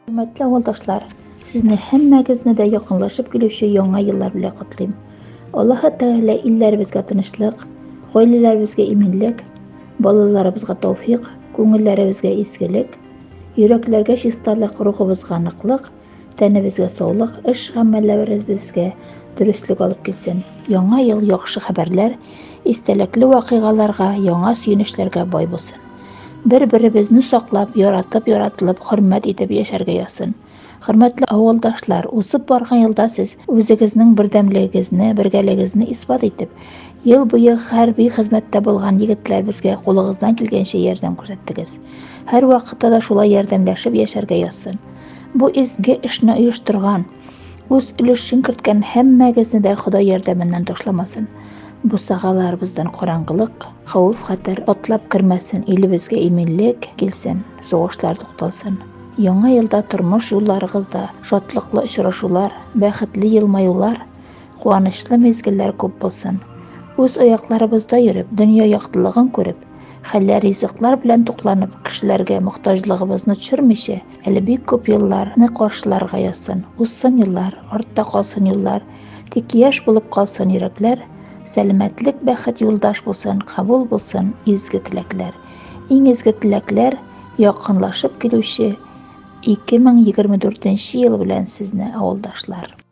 Hörmətli avuldaşlar, sizni həmmәгезне дә якынлашып килүче яңа еллар белән котлыйм. Аллаһы Тәгалә илләребезгә тынычлык, гаиләләребезгә иминлек, балаларыбызга тәүфыйк, күңелләребезгә изгелек, йөрәкләргә чисталык, рухыбызга ныклык, тәнебезгә саулык, эш-гамәлләребезгә дөрестлек алып килсен. Яңа ел яхшы хәбәрләр, истәлекле вакыйгаларга, яңа сөенечләргә бай булсын. Bir-birimizni saqlab, yaratılıb, hörmət edib yaşarga yazsın. Hörmətli avuldaşlar, uzib barğan yılda siz özünüzün birdəmliğinizni, birgəliğinizni isbat etib, yıl boyu hərbi xizmətdə bolğan yigitlər bizə qolunuzdan kilgənçə yardım göstərdiniz. Hər vaqtda da şulay yardımlaşıb yaşarga yazsın. Bu izgi işni uyushturgan, o'z ulushini kiritgan hammagizni də Xudo yardımından tashlamasın. Bu sağalar bizden qorangılık, xavf xatar atlab kirməsin, elibizgə eminlik kelsin, soğuşlar toxtalsın. Яңа елда turmuş yollarınızda şadlıqlı uçraşular, bəxtli yılmayular, quvonchli mezgillar ko'p bo'lsin. O'z oyoqlarımızda yurib, dunyo yaxtılığını ko'rib, halal rizqlar bilan to'qlanib, kishilarga muhtojligimizni tushirmishi, bek ko'p yillarni qarshilarga yozsin. O'zsin yillar, ortda qolsin yillar, tek yash bo'lib qolsin yuraklar. Selametlik, bəxt yoldaş bulsun, qabul bulsun, izgi tilaklar. Eng izgi tilaklar yaqinlashib keluvchi 2024 yil bilan sizni avuldaşlar.